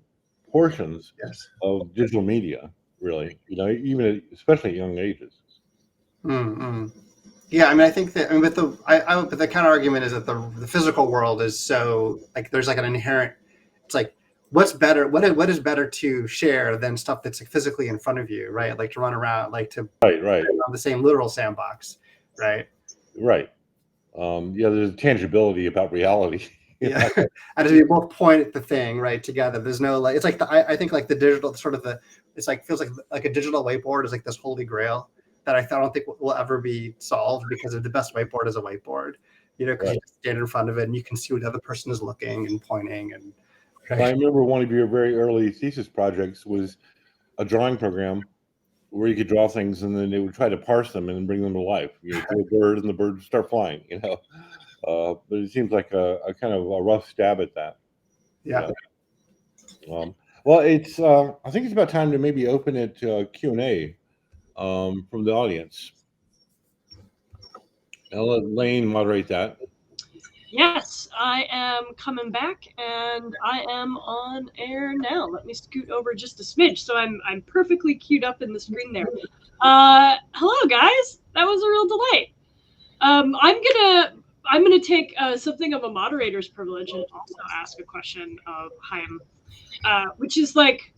portions of digital media, really, even especially at young ages. Mm-hmm. Yeah, I mean, I think that, but the counter argument is that the physical world is so like there's like an inherent. It's like what's better? What is better to share than stuff that's like physically in front of you, right? Like to run around, like to right on the same literal sandbox, right? Right. There's a tangibility about reality. Yeah, and as we both point at the thing right together, there's no like. It's like I think like the digital sort of it's like feels like a digital whiteboard is like this holy grail that I don't think will ever be solved because the best whiteboard is a whiteboard, because you stand in front of it and you can see what the other person is looking and pointing. And I remember one of your very early thesis projects was a drawing program where you could draw things and then they would try to parse them and bring them to life. You do a bird and the bird would start flying, but it seems like a kind of a rough stab at that. Yeah. Well, it's I think it's about time to maybe open it to Q&A from the audience. I'll let Lane moderate that. Yes, I am coming back and I am on air now. Let me scoot over just a smidge so I'm perfectly queued up in the screen there. Hello guys, that was a real delight. I'm gonna take something of a moderator's privilege and also ask a question of Chaim, which is like,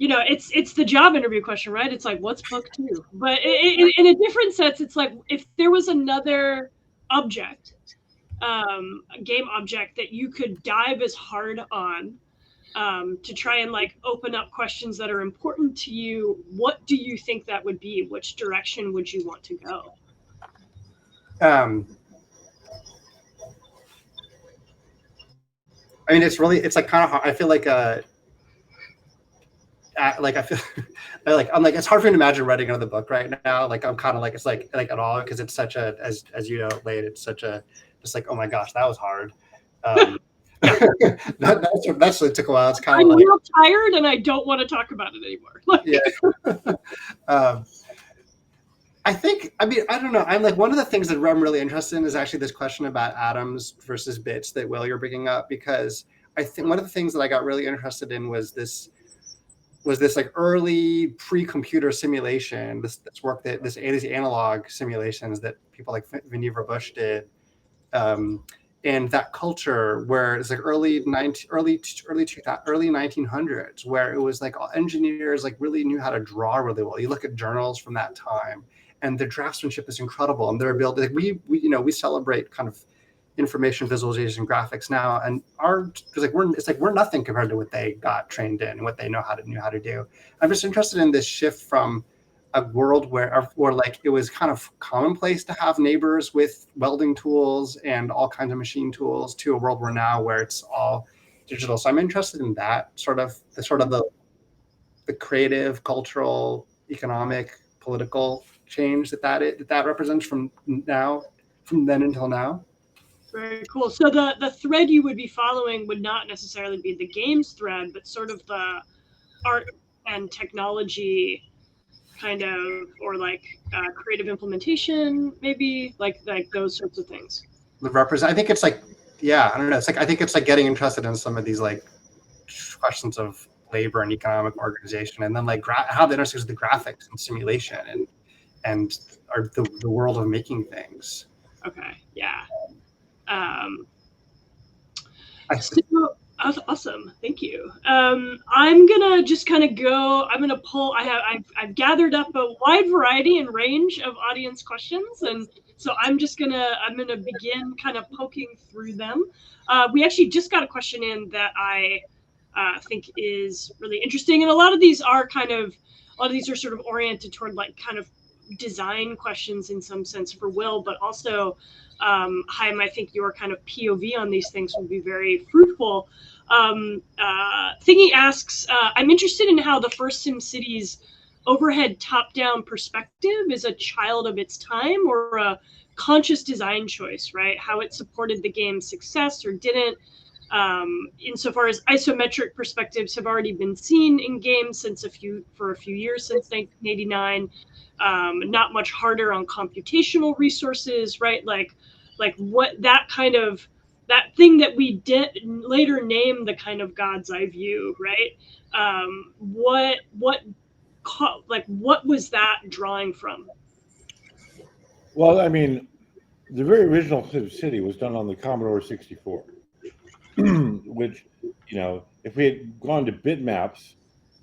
it's the job interview question, right? It's like, what's book 2? But in a different sense, it's like if there was another object, a game object that you could dive as hard on to try and like open up questions that are important to you, what do you think that would be? Which direction would you want to go? I mean, it's like kind of hard. I feel like I'm like it's hard for me to imagine writing another book right now. Like I'm kind of like it's like at all because it's such a as you know, Lane, it's such a just like, oh my gosh, that was hard. That's what took a while. It's kind of I'm real tired and I don't want to talk about it anymore. Yeah. I don't know. I'm like, one of the things that I'm really interested in is actually this question about atoms versus bits that Will, you're bringing up, because I think one of the things that I got really interested in was this like early pre-computer simulation, this work that these analog simulations that people like Vannevar Bush did, and that culture where it's like early 1900s, where it was like engineers like really knew how to draw really well. You look at journals from that time, and the draftsmanship is incredible, and their ability. Like we celebrate kind of information visualization graphics now, and we're nothing compared to what they got trained in and what they knew how to do. I'm just interested in this shift from a world where like it was kind of commonplace to have neighbors with welding tools and all kinds of machine tools to a world where it's all digital. So I'm interested in that the creative, cultural, economic, political change that represents from then until now. Very cool. So the thread you would be following would not necessarily be the games thread, but sort of the art and technology kind of, or like creative implementation, maybe like those sorts of things. I think it's like, yeah, I don't know. I think it's like getting interested in some of these like questions of labor and economic organization, and then like how that intersects with the graphics and simulation and the world of making things. Okay. Yeah. Awesome. Thank you. I'm gonna just kind of go. I'm gonna pull. I've gathered up a wide variety and range of audience questions, and so I'm gonna begin kind of poking through them. We actually just got a question in that I think is really interesting, and a lot of these are sort of oriented toward like kind of design questions in some sense for Will, but also Chaim, I think your kind of POV on these things will be very fruitful. Thingy asks, I'm interested in how the first SimCity's overhead top-down perspective is a child of its time or a conscious design choice, right? How it supported the game's success or didn't. Insofar as isometric perspectives have already been seen in games for a few years since 1989. Not much harder on computational resources, right? Like what that thing that we did later name the kind of God's eye view, right? What was that drawing from? Well, I mean, the very original SimCity was done on the Commodore 64, which, if we had gone to bitmaps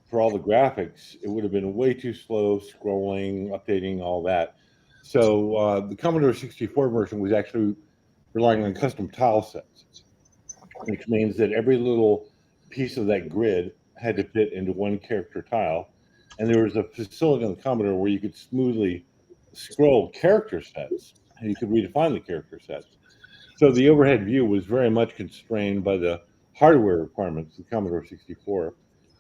for all the graphics, it would have been way too slow scrolling, updating, all that. So the Commodore 64 version was actually relying on custom tile sets, which means that every little piece of that grid had to fit into one character tile. And there was a facility on the Commodore where you could smoothly scroll character sets, and you could redefine the character sets. So the overhead view was very much constrained by the hardware requirements of the Commodore 64.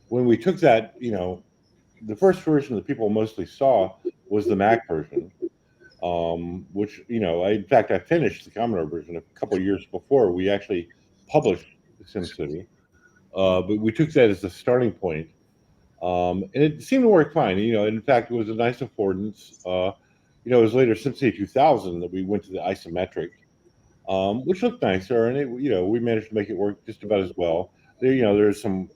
When we took that, the first version that people mostly saw was the Mac version, which, I finished the Commodore version a couple of years before we actually published SimCity. But we took that as the starting point. And it seemed to work fine. In fact, it was a nice affordance. It was later SimCity 2000 that we went to the isometric, which looked nicer, and we managed to make it work just about as well. There's some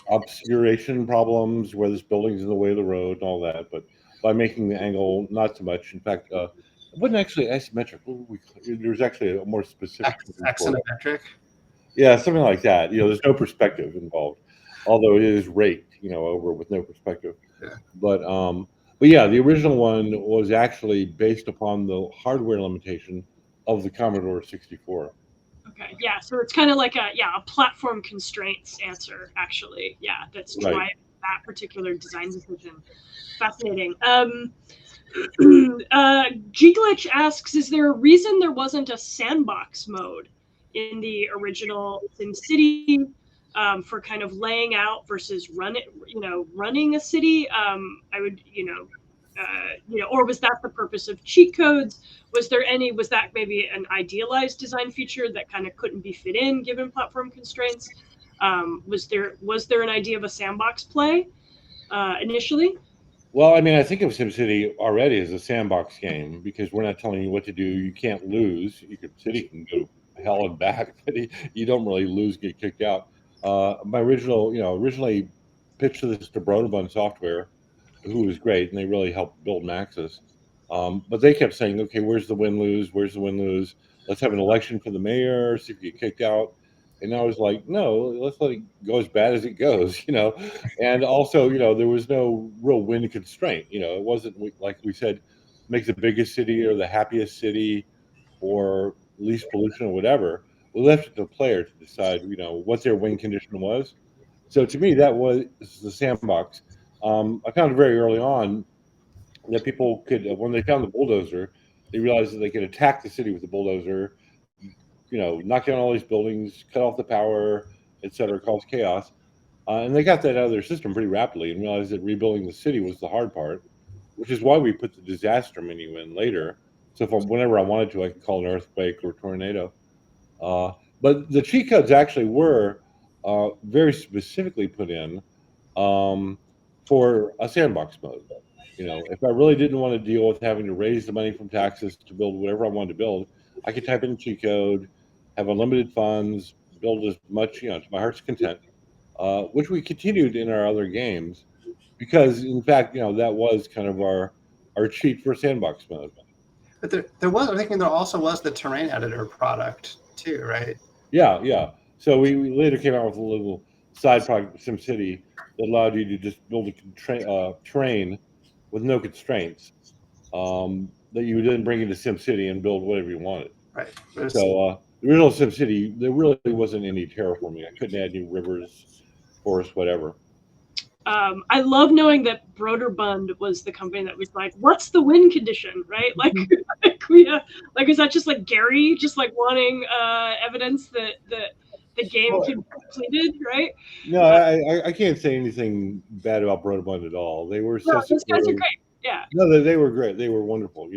obscuration problems where this building's in the way of the road and all that, but by making the angle not so much. In fact, it wasn't actually isometric. There's actually a more specific axonometric. Yeah, something like that. There's no perspective involved, although it is raked, over with no perspective. Yeah. But yeah, the original one was actually based upon the hardware limitation of the Commodore 64. Okay, yeah, so it's kind of like a platform constraints answer, actually. Yeah, that's driving that particular design decision. Fascinating. G-Glitch asks, is there a reason there wasn't a sandbox mode in the original SimCity for kind of laying out versus running a city? I would, or was that the purpose of cheat codes? Was that maybe an idealized design feature that kind of couldn't be fit in given platform constraints? Was there an idea of a sandbox play initially? Well, I mean, I think of SimCity already as a sandbox game because we're not telling you what to do. You can't lose. City can go hell and back, but you don't really lose, get kicked out. My originally pitched this to Broderbund Software, who was great, and they really helped build Maxis. But they kept saying, okay, where's the win-lose? Where's the win-lose? Let's have an election for the mayor, see if you get kicked out. And I was like, no, let's let it go as bad as it goes, And also, there was no real win constraint. It wasn't like we said, make the biggest city or the happiest city or least pollution or whatever. We left it to the player to decide, what their win condition was. So to me, that was the sandbox. I found very early on that people could, when they found the bulldozer, they realized that they could attack the city with the bulldozer, knock down all these buildings, cut off the power, et cetera, cause chaos. And they got that out of their system pretty rapidly and realized that rebuilding the city was the hard part, which is why we put the disaster menu in later. So whenever I wanted to, I could call an earthquake or tornado. But the cheat codes actually were very specifically put in for a sandbox mode. If I really didn't want to deal with having to raise the money from taxes to build whatever I wanted to build, I could type in cheat code, have unlimited funds, build as much, to my heart's content, which we continued in our other games because, in fact, that was kind of our cheat for sandbox mode. But I'm thinking there also was the terrain editor product too, right? Yeah. So we later came out with a little side project, SimCity, that allowed you to just build a terrain with no constraints that you would then bring into SimCity and build whatever you wanted. Right. So the original SimCity, there really wasn't any terraforming. I couldn't add new rivers, forests, whatever. I love knowing that Broderbund was the company that was like, what's the win condition, right? Like, is that just like Gary just like wanting evidence that the game can be completed, right? No, I can't say anything bad about Broderbund at all. They were those guys are great. Yeah. No, they were great. They were wonderful,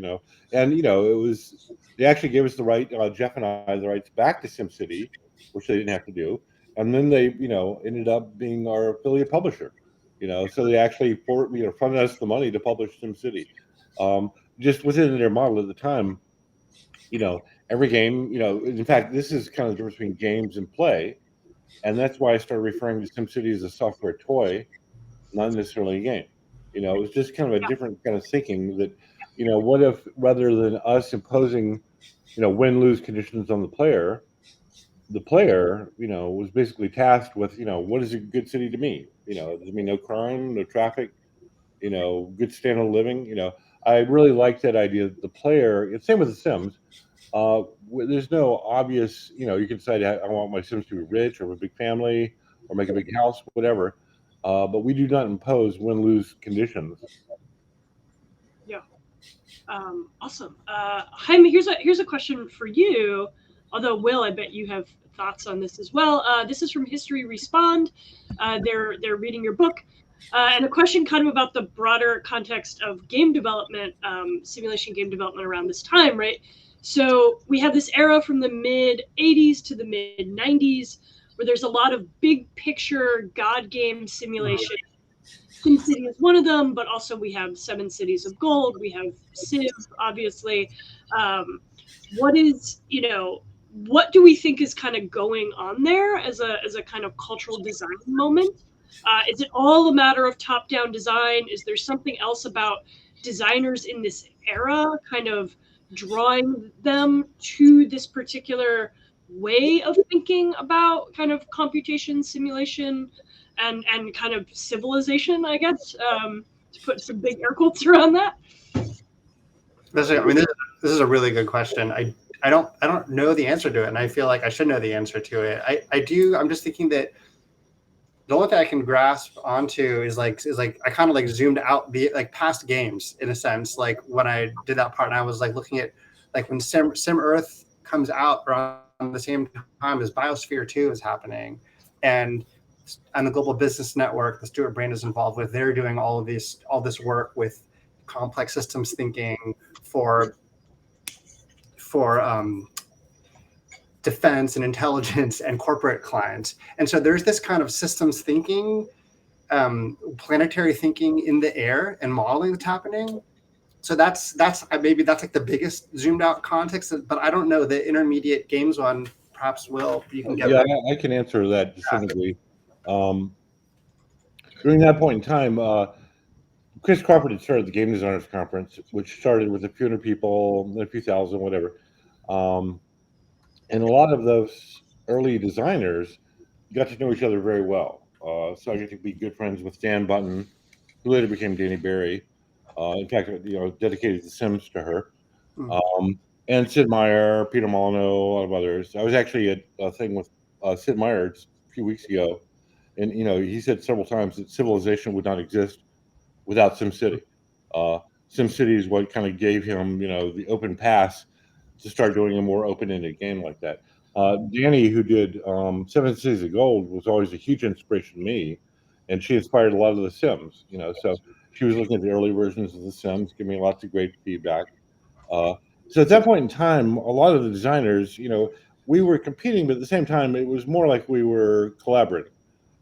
And it was, they actually gave us the right, Jeff and I, the rights back to SimCity, which they didn't have to do. And then they, ended up being our affiliate publisher. So they actually funded us the money to publish SimCity. Just within their model at the time, every game, in fact, this is kind of the difference between games and play. And that's why I started referring to SimCity as a software toy, not necessarily a game. It was just kind of a different kind of thinking that, what if rather than us imposing, win-lose conditions on the player, was basically tasked with, what is a good city to me? Does it mean no crime, no traffic, good standard of living? I really like that idea that the player, same with the Sims, there's no obvious, you can decide I want my Sims to be rich or have a big family or make a big house, whatever. But we do not impose win-lose conditions. Yeah. Awesome. Jaime, here's a question for you. Although, Will, I bet you have thoughts on this as well. This is from History Respond. They're reading your book. And a question kind of about the broader context of game development, simulation game development around this time, right? So we have this era from the mid 80s to the mid 90s where there's a lot of big picture God game simulation. SimCity is one of them, but also we have 7 Cities of Gold. We have Civ, obviously. What do we think is kind of going on there as a kind of cultural design moment? Is it all a matter of top-down design? Is there something else about designers in this era kind of drawing them to this particular way of thinking about kind of computation, simulation, and kind of civilization, I guess, to put some big air quotes around that? This is a really good question. I don't know the answer to it, and I feel like I should know the answer to it. I do. I'm just thinking that the only thing I can grasp onto is like I kind of like zoomed out past games in a sense. Like when I did that part, and I was like looking at like when Sim Earth comes out around the same time as Biosphere 2 is happening, and the Global Business Network, the Stewart Brand is involved with. They're doing all this work with complex systems thinking for defense and intelligence and corporate clients. And so there's this kind of systems thinking, planetary thinking in the air and modeling that's happening. that's maybe that's like the biggest zoomed out context, but I don't know the intermediate games one. Perhaps Will, you can get back. I can answer that to some degree. During that point in time, Chris Crawford had started the Game Designers Conference, which started with a few hundred people, a few thousand, whatever. And a lot of those early designers got to know each other very well. So I got to be good friends with Dan Button, who later became Danny Berry. In fact, dedicated The Sims to her. And Sid Meier, Peter Molyneux, a lot of others. I was actually at a thing with Sid Meier a few weeks ago, and he said several times that civilization would not exist without SimCity. SimCity is what kind of gave him, the open pass to start doing a more open-ended game like that. Danny, who did 7 Cities of Gold, was always a huge inspiration to me, and she inspired a lot of the Sims. So she was looking at the early versions of the Sims, giving me lots of great feedback. So at that point in time, a lot of the designers, we were competing, but at the same time, it was more like we were collaborating.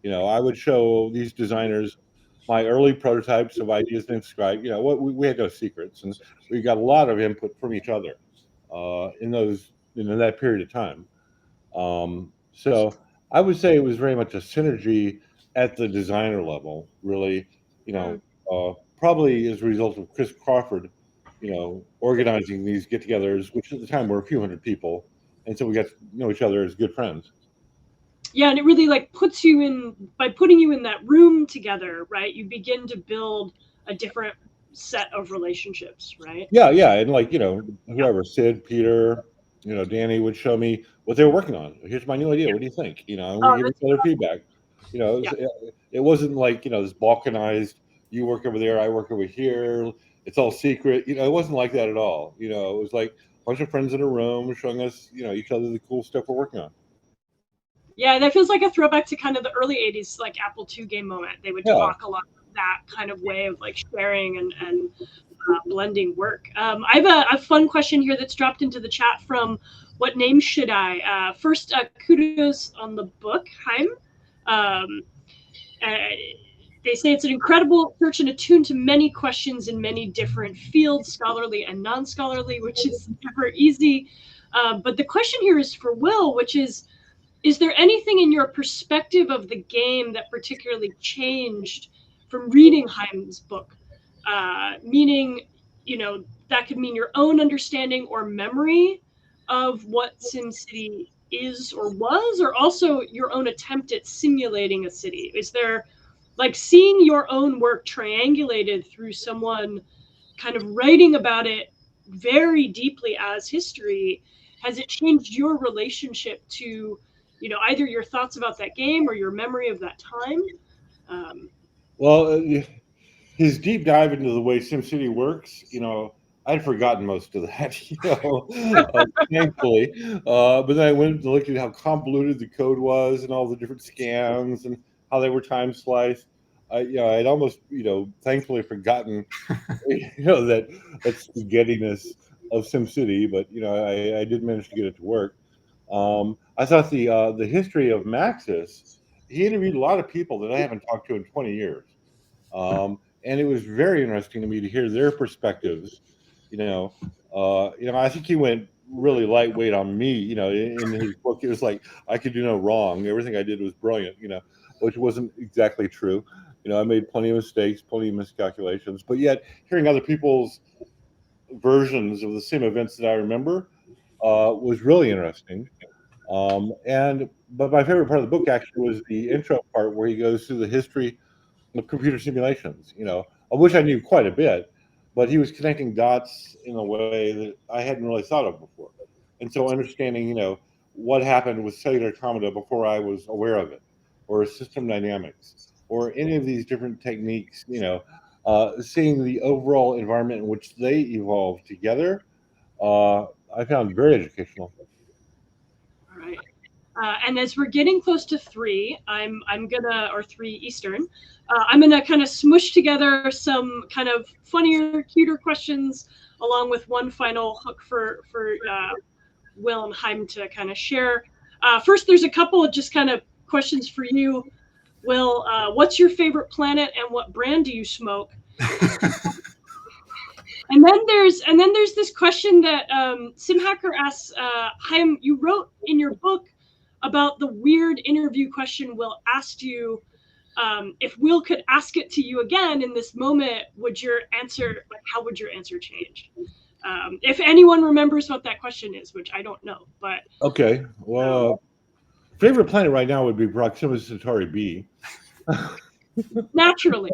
I would show these designers my early prototypes of ideas and Skype. We had no secrets, and we got a lot of input from each other in that period of time. So I would say it was very much a synergy at the designer level, really. Probably as a result of Chris Crawford, organizing these get-togethers, which at the time were a few hundred people, and so we got to know each other as good friends. Yeah, and it really puts you in, by putting you in that room together, right? You begin to build a different set of relationships, right? Yeah, and whoever, Sid, Peter, Danny would show me what they were working on. Here's my new idea. What do you think? And we give each other feedback. It wasn't like this balkanized. You work over there, I work over here. It's all secret. It wasn't like that at all. It was like a bunch of friends in a room showing us, each other the cool stuff we're working on. Yeah, that feels like a throwback to kind of the early 80s, like Apple II game moment. They would talk a lot of that kind of way of sharing and blending work. I have a fun question here that's dropped into the chat from What Name Should I? First, kudos on the book, Chaim. They say it's an incredible search and attuned to many questions in many different fields, scholarly and non-scholarly, which is never easy. But the question here is for Will, which is there anything in your perspective of the game that particularly changed from reading Chaim's book? Meaning, that could mean your own understanding or memory of what SimCity is or was, or also your own attempt at simulating a city. Is there, seeing your own work triangulated through someone kind of writing about it very deeply as history, has it changed your relationship to either your thoughts about that game or your memory of that time? Well, his deep dive into the way SimCity works, I'd forgotten most of that, thankfully. But then I went and looked at how convoluted the code was and all the different scans and how they were time sliced. I'd almost, thankfully forgotten, that spaghettiness of SimCity, but I did manage to get it to work. I thought the history of Maxis, he interviewed a lot of people that I haven't talked to in 20 years. And it was very interesting to me to hear their perspectives. I think he went really lightweight on me. In his book, it was like I could do no wrong. Everything I did was brilliant. Which wasn't exactly true. I made plenty of mistakes, plenty of miscalculations. But yet, hearing other people's versions of the same events that I remember was really interesting. But my favorite part of the book actually was the intro part where he goes through the history of computer simulations, of which I knew quite a bit, but he was connecting dots in a way that I hadn't really thought of before. And so understanding, what happened with cellular automata before I was aware of it, or system dynamics, or any of these different techniques, seeing the overall environment in which they evolved together, I found very educational. All right. And as we're getting close to 3, I'm gonna, or 3 Eastern, I'm gonna kind of smush together some kind of funnier, cuter questions, along with one final hook for Will and Chaim to kind of share. First, there's a couple of just kind of questions for you, Will. What's your favorite planet, and what brand do you smoke? And then there's this question that SimHacker asks, Chaim, you wrote in your book about the weird interview question Will asked you. If Will could ask it to you again in this moment, would your answer, like, how would your answer change? If anyone remembers what that question is, which I don't know, but okay. Well, favorite planet right now would be Proxima Centauri B. naturally.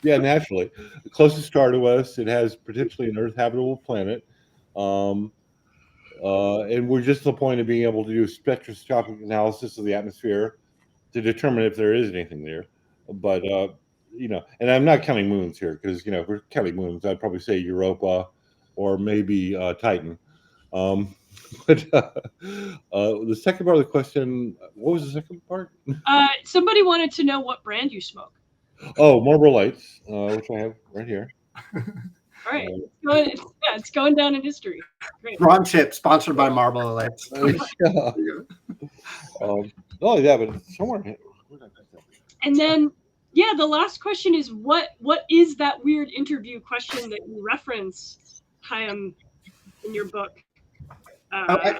Yeah, naturally. The closest star to us, it has potentially an Earth habitable planet. And we're just to the point of being able to do spectroscopic analysis of the atmosphere to determine if there is anything there. But, and I'm not counting moons here because, if we're counting moons, I'd probably say Europa or maybe Titan. But the second part of the question, what was the second part? Somebody wanted to know what brand you smoke. Oh, Marlboro Lights, which I have right here. All right, it's going down in history. Great. ROMchip, sponsored by Marlboro Lights. Yeah. But somewhere. And then, the last question is what is that weird interview question that you reference, Chaim, in your book? I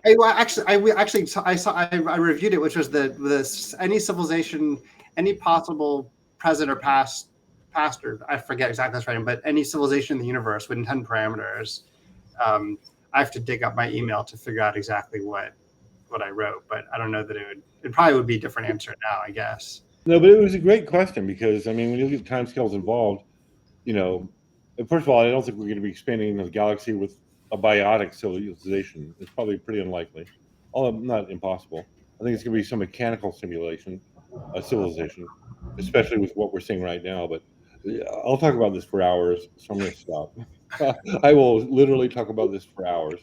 reviewed it, which was any civilization, any possible present or past, or I forget exactly that's right, but any civilization in the universe within 10 parameters. I have to dig up my email to figure out exactly what I wrote, but I don't know that it probably would be a different answer now, I guess. No, but it was a great question because, when you look at timescales involved, first of all, I don't think we're going to be expanding the galaxy with a biotic civilization. It's probably pretty unlikely, although not impossible. I think it's going to be some mechanical simulation, a civilization, especially with what we're seeing right now. But I'll talk about this for hours, so I'm going to stop. I will literally talk about this for hours.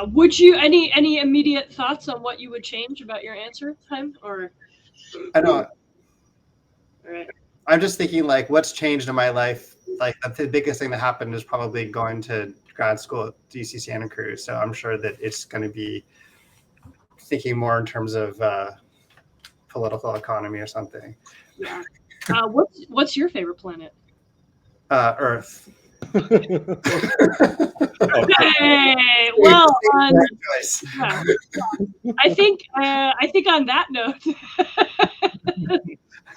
Would you any immediate thoughts on what you would change about your answer, Chaim? Or I don't. All right. I'm just thinking, like, what's changed in my life? Like, the biggest thing that happened is probably going to grad school at UC Santa Cruz. So I'm sure that it's going to be thinking more in terms of political economy or something. Yeah. What's your favorite planet? Earth. Okay. Well, I think on that note,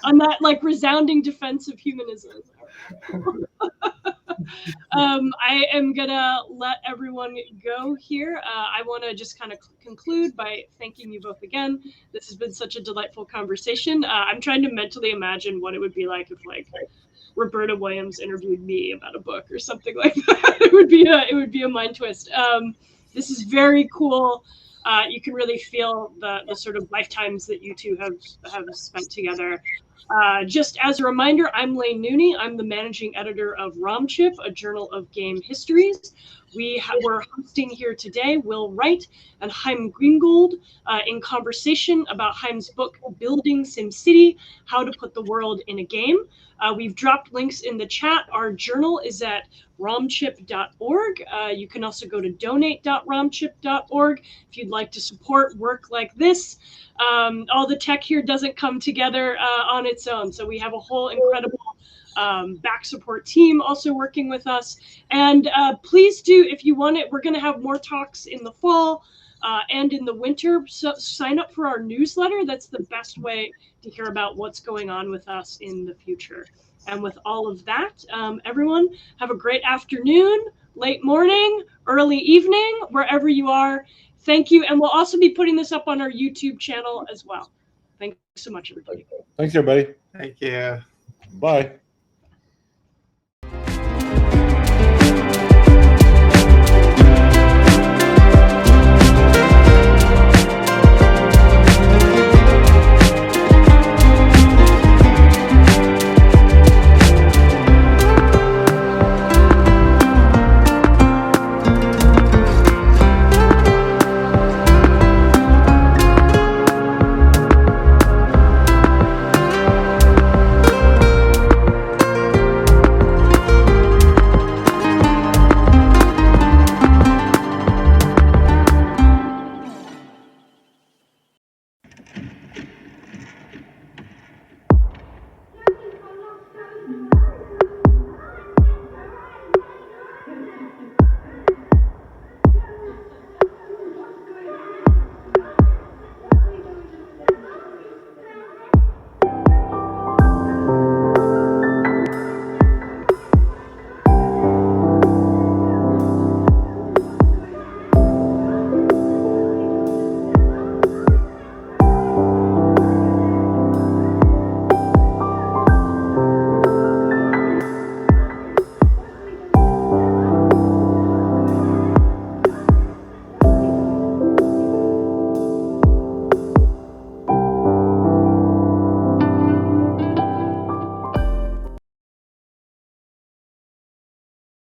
on that resounding defense of humanism, I am gonna let everyone go here. I want to just kind of conclude by thanking you both again. This has been such a delightful conversation. I'm trying to mentally imagine what it would be like if Roberta Williams interviewed me about a book or something like that. It would be a mind twist. This is very cool. You can really feel the sort of lifetimes that you two have spent together. Just as a reminder, I'm Lane Nooney. I'm the managing editor of ROMchip, a journal of game histories. We're hosting here today Will Wright and Chaim Gingold in conversation about Chaim's book, Building SimCity, How to Put the World in a Game. We've dropped links in the chat. Our journal is at romchip.org. You can also go to donate.romchip.org if you'd like to support work like this. All the tech here doesn't come together on its own. So we have a whole incredible back support team also working with us. And please do, if you want it, we're going to have more talks in the fall and in the winter. So sign up for our newsletter. That's the best way to hear about what's going on with us in the future. And with all of that, everyone, have a great afternoon, late morning, early evening, wherever you are. Thank you. And we'll also be putting this up on our YouTube channel as well. Thanks so much, everybody. Thanks, everybody. Thank you. Bye.